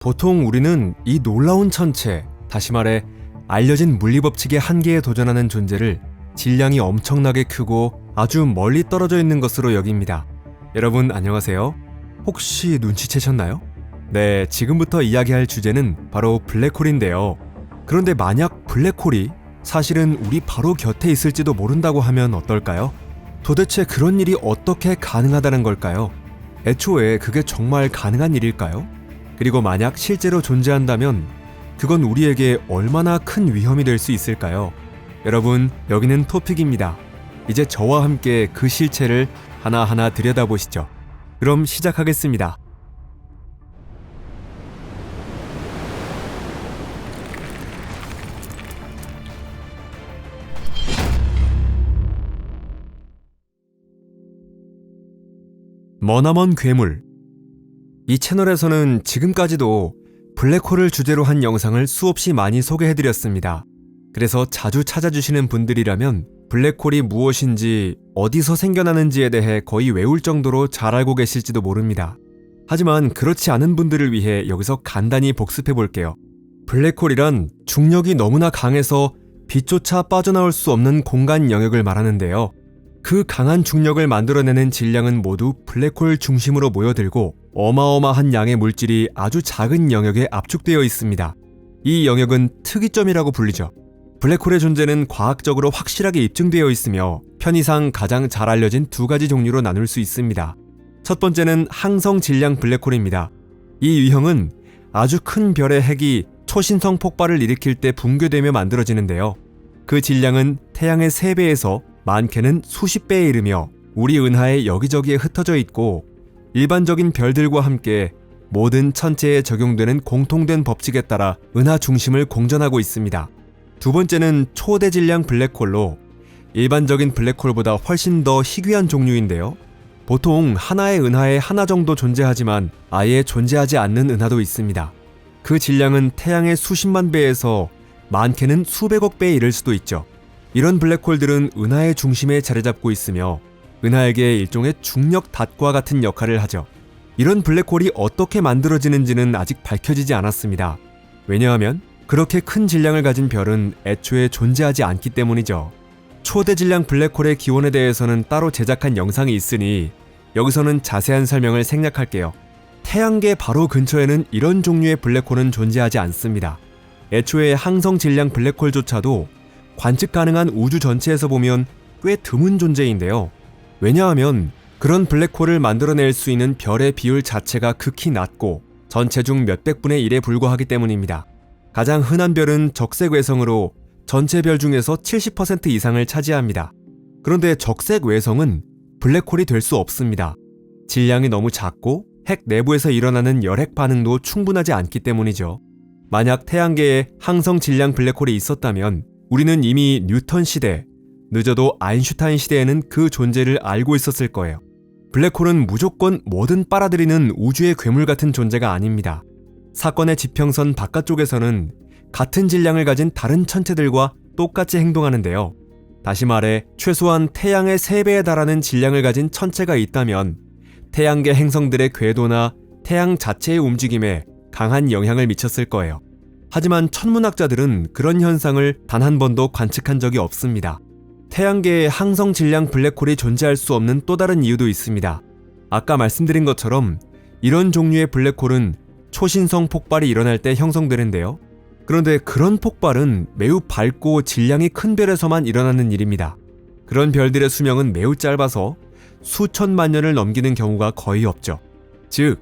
보통 우리는 이 놀라운 천체, 다시 말해 알려진 물리법칙의 한계에 도전하는 존재를 질량이 엄청나게 크고 아주 멀리 떨어져 있는 것으로 여깁니다. 여러분 안녕하세요. 혹시 눈치채셨나요? 네, 지금부터 이야기할 주제는 바로 블랙홀인데요. 그런데 만약 블랙홀이 사실은 우리 바로 곁에 있을지도 모른다고 하면 어떨까요? 도대체 그런 일이 어떻게 가능하다는 걸까요? 애초에 그게 정말 가능한 일일까요? 그리고 만약 실제로 존재한다면 그건 우리에게 얼마나 큰 위험이 될 수 있을까요? 여러분, 여기는 토픽입니다. 이제 저와 함께 그 실체를 하나하나 들여다보시죠. 그럼 시작하겠습니다. 머나먼 괴물. 이 채널에서는 지금까지도 블랙홀을 주제로 한 영상을 수없이 많이 소개해드렸습니다. 그래서 자주 찾아주시는 분들이라면 블랙홀이 무엇인지, 어디서 생겨나는지에 대해 거의 외울 정도로 잘 알고 계실지도 모릅니다. 하지만 그렇지 않은 분들을 위해 여기서 간단히 복습해볼게요. 블랙홀이란 중력이 너무나 강해서 빛조차 빠져나올 수 없는 공간 영역을 말하는데요. 그 강한 중력을 만들어내는 질량은 모두 블랙홀 중심으로 모여들고 어마어마한 양의 물질이 아주 작은 영역에 압축되어 있습니다. 이 영역은 특이점이라고 불리죠. 블랙홀의 존재는 과학적으로 확실하게 입증되어 있으며 편의상 가장 잘 알려진 두 가지 종류로 나눌 수 있습니다. 첫 번째는 항성 질량 블랙홀입니다. 이 유형은 아주 큰 별의 핵이 초신성 폭발을 일으킬 때 붕괴되며 만들어지는데요. 그 질량은 태양의 3배에서 많게는 수십 배에 이르며 우리 은하에 여기저기에 흩어져 있고 일반적인 별들과 함께 모든 천체에 적용되는 공통된 법칙에 따라 은하 중심을 공전하고 있습니다. 두 번째는 초대질량 블랙홀로 일반적인 블랙홀보다 훨씬 더 희귀한 종류인데요. 보통 하나의 은하에 하나 정도 존재하지만 아예 존재하지 않는 은하도 있습니다. 그 질량은 태양의 수십만 배에서 많게는 수백억 배에 이를 수도 있죠. 이런 블랙홀들은 은하의 중심에 자리 잡고 있으며 은하에게 일종의 중력 닷과 같은 역할을 하죠. 이런 블랙홀이 어떻게 만들어지는지는 아직 밝혀지지 않았습니다. 왜냐하면 그렇게 큰 질량을 가진 별은 애초에 존재하지 않기 때문이죠. 초대질량 블랙홀의 기원에 대해서는 따로 제작한 영상이 있으니 여기서는 자세한 설명을 생략할게요. 태양계 바로 근처에는 이런 종류의 블랙홀은 존재하지 않습니다. 애초에 항성 질량 블랙홀조차도 관측 가능한 우주 전체에서 보면 꽤 드문 존재인데요. 왜냐하면 그런 블랙홀을 만들어낼 수 있는 별의 비율 자체가 극히 낮고 전체 중 몇백 분의 1에 불과하기 때문입니다. 가장 흔한 별은 적색 외성으로 전체 별 중에서 70% 이상을 차지합니다. 그런데 적색 외성은 블랙홀이 될 수 없습니다. 질량이 너무 작고 핵 내부에서 일어나는 열핵 반응도 충분하지 않기 때문이죠. 만약 태양계에 항성 질량 블랙홀이 있었다면 우리는 이미 뉴턴 시대, 늦어도 아인슈타인 시대에는 그 존재를 알고 있었을 거예요. 블랙홀은 무조건 뭐든 빨아들이는 우주의 괴물 같은 존재가 아닙니다. 사건의 지평선 바깥쪽에서는 같은 질량을 가진 다른 천체들과 똑같이 행동하는데요. 다시 말해 최소한 태양의 3배에 달하는 질량을 가진 천체가 있다면 태양계 행성들의 궤도나 태양 자체의 움직임에 강한 영향을 미쳤을 거예요. 하지만 천문학자들은 그런 현상을 단 한 번도 관측한 적이 없습니다. 태양계에 항성 질량 블랙홀이 존재할 수 없는 또 다른 이유도 있습니다. 아까 말씀드린 것처럼 이런 종류의 블랙홀은 초신성 폭발이 일어날 때 형성되는데요. 그런데 그런 폭발은 매우 밝고 질량이 큰 별에서만 일어나는 일입니다. 그런 별들의 수명은 매우 짧아서 수천만 년을 넘기는 경우가 거의 없죠. 즉,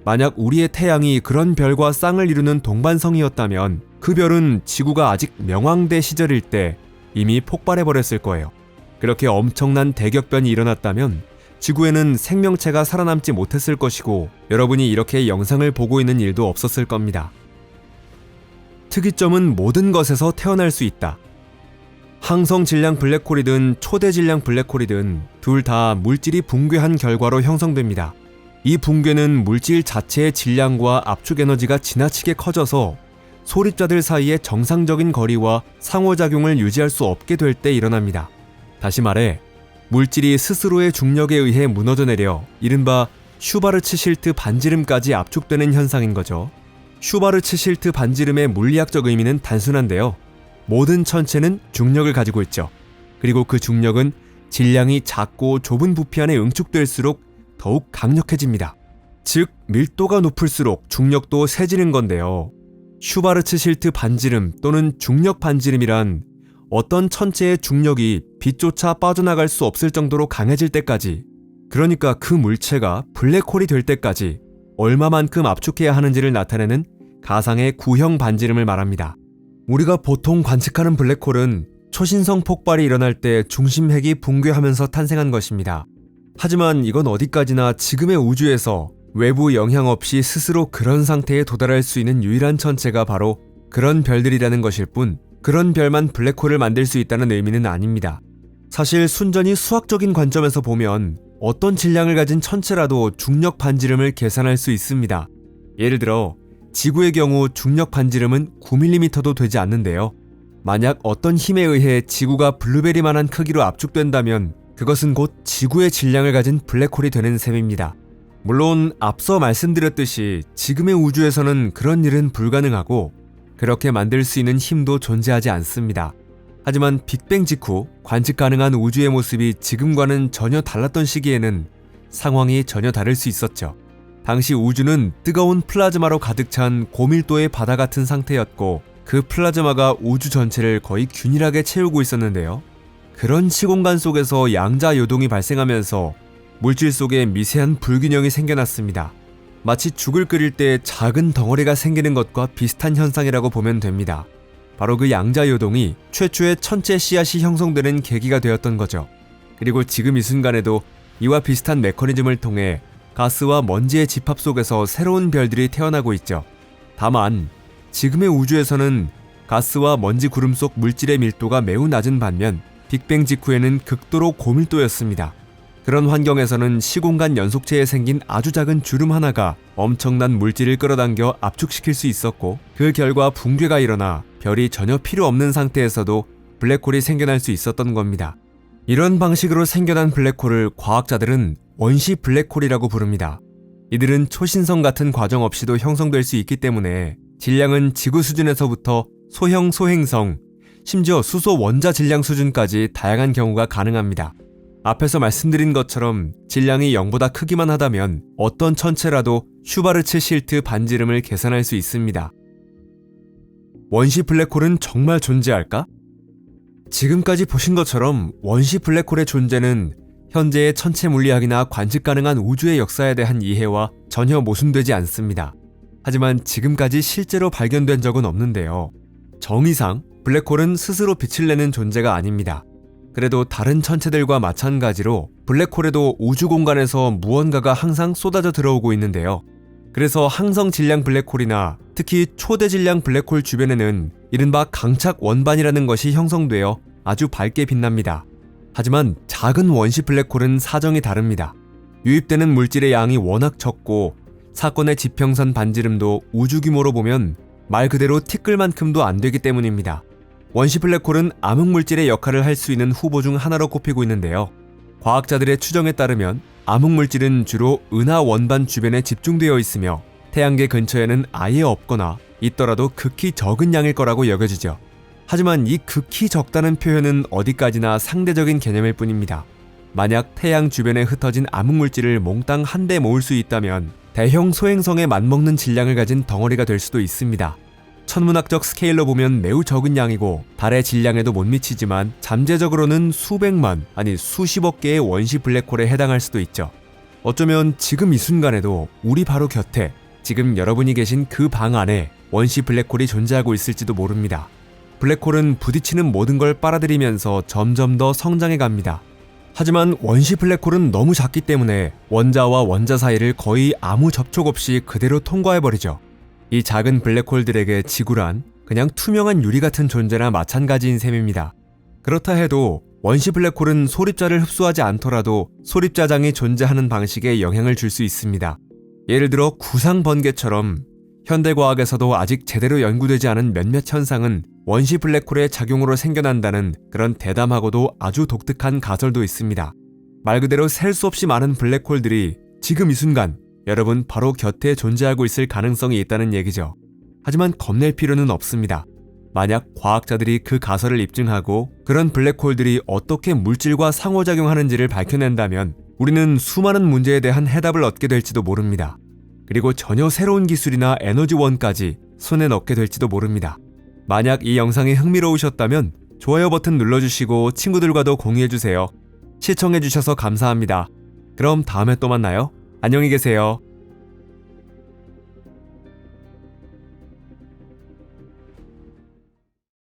만약 우리의 태양이 그런 별과 쌍을 이루는 동반성이었다면 그 별은 지구가 아직 명왕대 시절일 때 이미 폭발해버렸을 거예요. 그렇게 엄청난 대격변이 일어났다면 지구에는 생명체가 살아남지 못했을 것이고 여러분이 이렇게 영상을 보고 있는 일도 없었을 겁니다. 특이점은 모든 것에서 태어날 수 있다. 항성 질량 블랙홀이든 초대 질량 블랙홀이든 둘 다 물질이 붕괴한 결과로 형성됩니다. 이 붕괴는 물질 자체의 질량과 압축 에너지가 지나치게 커져서 소립자들 사이의 정상적인 거리와 상호작용을 유지할 수 없게 될 때 일어납니다. 다시 말해 물질이 스스로의 중력에 의해 무너져 내려 이른바 슈바르츠 실트 반지름까지 압축되는 현상인 거죠. 슈바르츠-실트 반지름의 물리학적 의미는 단순한데요. 모든 천체는 중력을 가지고 있죠. 그리고 그 중력은 질량이 작고 좁은 부피 안에 응축될수록 더욱 강력해집니다. 즉, 밀도가 높을수록 중력도 세지는 건데요. 슈바르츠-실트 반지름 또는 중력 반지름이란 어떤 천체의 중력이 빛조차 빠져나갈 수 없을 정도로 강해질 때까지, 그러니까 그 물체가 블랙홀이 될 때까지 얼마만큼 압축해야 하는지를 나타내는 가상의 구형 반지름을 말합니다. 우리가 보통 관측하는 블랙홀은 초신성 폭발이 일어날 때 중심핵이 붕괴하면서 탄생한 것입니다. 하지만 이건 어디까지나 지금의 우주에서 외부 영향 없이 스스로 그런 상태에 도달할 수 있는 유일한 천체가 바로 그런 별들이라는 것일 뿐, 그런 별만 블랙홀을 만들 수 있다는 의미는 아닙니다. 사실 순전히 수학적인 관점에서 보면 어떤 질량을 가진 천체라도 중력 반지름을 계산할 수 있습니다. 예를 들어 지구의 경우 중력 반지름은 9mm도 되지 않는데요. 만약 어떤 힘에 의해 지구가 블루베리만한 크기로 압축된다면 그것은 곧 지구의 질량을 가진 블랙홀이 되는 셈입니다. 물론 앞서 말씀드렸듯이 지금의 우주에서는 그런 일은 불가능하고 그렇게 만들 수 있는 힘도 존재하지 않습니다. 하지만 빅뱅 직후 관측 가능한 우주의 모습이 지금과는 전혀 달랐던 시기에는 상황이 전혀 다를 수 있었죠. 당시 우주는 뜨거운 플라즈마로 가득 찬 고밀도의 바다 같은 상태였고 그 플라즈마가 우주 전체를 거의 균일하게 채우고 있었는데요. 그런 시공간 속에서 양자 요동이 발생하면서 물질 속에 미세한 불균형이 생겨났습니다. 마치 죽을 끓일 때 작은 덩어리가 생기는 것과 비슷한 현상이라고 보면 됩니다. 바로 그 양자 요동이 최초의 천체 씨앗이 형성되는 계기가 되었던 거죠. 그리고 지금 이 순간에도 이와 비슷한 메커니즘을 통해 가스와 먼지의 집합 속에서 새로운 별들이 태어나고 있죠. 다만 지금의 우주에서는 가스와 먼지 구름 속 물질의 밀도가 매우 낮은 반면 빅뱅 직후에는 극도로 고밀도였습니다. 그런 환경에서는 시공간 연속체에 생긴 아주 작은 주름 하나가 엄청난 물질을 끌어당겨 압축시킬 수 있었고 그 결과 붕괴가 일어나 별이 전혀 필요 없는 상태에서도 블랙홀이 생겨날 수 있었던 겁니다. 이런 방식으로 생겨난 블랙홀을 과학자들은 원시 블랙홀이라고 부릅니다. 이들은 초신성 같은 과정 없이도 형성될 수 있기 때문에 질량은 지구 수준에서부터 소형 소행성, 심지어 수소 원자 질량 수준까지 다양한 경우가 가능합니다. 앞에서 말씀드린 것처럼 질량이 0보다 크기만 하다면 어떤 천체라도 슈바르츠-실트 반지름을 계산할 수 있습니다. 원시 블랙홀은 정말 존재할까? 지금까지 보신 것처럼 원시 블랙홀의 존재는 현재의 천체 물리학이나 관측 가능한 우주의 역사에 대한 이해와 전혀 모순되지 않습니다. 하지만 지금까지 실제로 발견된 적은 없는데요. 정의상 블랙홀은 스스로 빛을 내는 존재가 아닙니다. 그래도 다른 천체들과 마찬가지로 블랙홀에도 우주 공간에서 무언가가 항상 쏟아져 들어오고 있는데요. 그래서 항성 질량 블랙홀이나 특히 초대 질량 블랙홀 주변에는 이른바 강착 원반이라는 것이 형성되어 아주 밝게 빛납니다. 하지만 작은 원시 블랙홀은 사정이 다릅니다. 유입되는 물질의 양이 워낙 적고 사건의 지평선 반지름도 우주 규모로 보면 말 그대로 티끌만큼도 안 되기 때문입니다. 원시 블랙홀은 암흑물질의 역할을 할 수 있는 후보 중 하나로 꼽히고 있는데요. 과학자들의 추정에 따르면 암흑물질은 주로 은하 원반 주변에 집중되어 있으며 태양계 근처에는 아예 없거나 있더라도 극히 적은 양일 거라고 여겨지죠. 하지만 이 극히 적다는 표현은 어디까지나 상대적인 개념일 뿐입니다. 만약 태양 주변에 흩어진 암흑물질을 몽땅 한데 모을 수 있다면 대형 소행성에 맞먹는 질량을 가진 덩어리가 될 수도 있습니다. 천문학적 스케일로 보면 매우 적은 양이고 달의 질량에도 못 미치지만 잠재적으로는 수백만 아니 수십억 개의 원시 블랙홀에 해당할 수도 있죠. 어쩌면 지금 이 순간에도 우리 바로 곁에 지금 여러분이 계신 그 방 안에 원시 블랙홀이 존재하고 있을지도 모릅니다. 블랙홀은 부딪히는 모든 걸 빨아들이면서 점점 더 성장해 갑니다. 하지만 원시 블랙홀은 너무 작기 때문에 원자와 원자 사이를 거의 아무 접촉 없이 그대로 통과해버리죠. 이 작은 블랙홀들에게 지구란 그냥 투명한 유리 같은 존재나 마찬가지인 셈입니다. 그렇다 해도 원시 블랙홀은 소립자를 흡수하지 않더라도 소립자장이 존재하는 방식에 영향을 줄 수 있습니다. 예를 들어 구상 번개처럼 현대과학에서도 아직 제대로 연구되지 않은 몇몇 현상은 원시 블랙홀의 작용으로 생겨난다는 그런 대담하고도 아주 독특한 가설도 있습니다. 말 그대로 셀 수 없이 많은 블랙홀들이 지금 이 순간 여러분 바로 곁에 존재하고 있을 가능성이 있다는 얘기죠. 하지만 겁낼 필요는 없습니다. 만약 과학자들이 그 가설을 입증하고 그런 블랙홀들이 어떻게 물질과 상호작용하는지를 밝혀낸다면 우리는 수많은 문제에 대한 해답을 얻게 될지도 모릅니다. 그리고 전혀 새로운 기술이나 에너지원까지 손에 넣게 될지도 모릅니다. 만약 이 영상이 흥미로우셨다면 좋아요 버튼 눌러주시고 친구들과도 공유해주세요. 시청해주셔서 감사합니다. 그럼 다음에 또 만나요. 안녕히 계세요.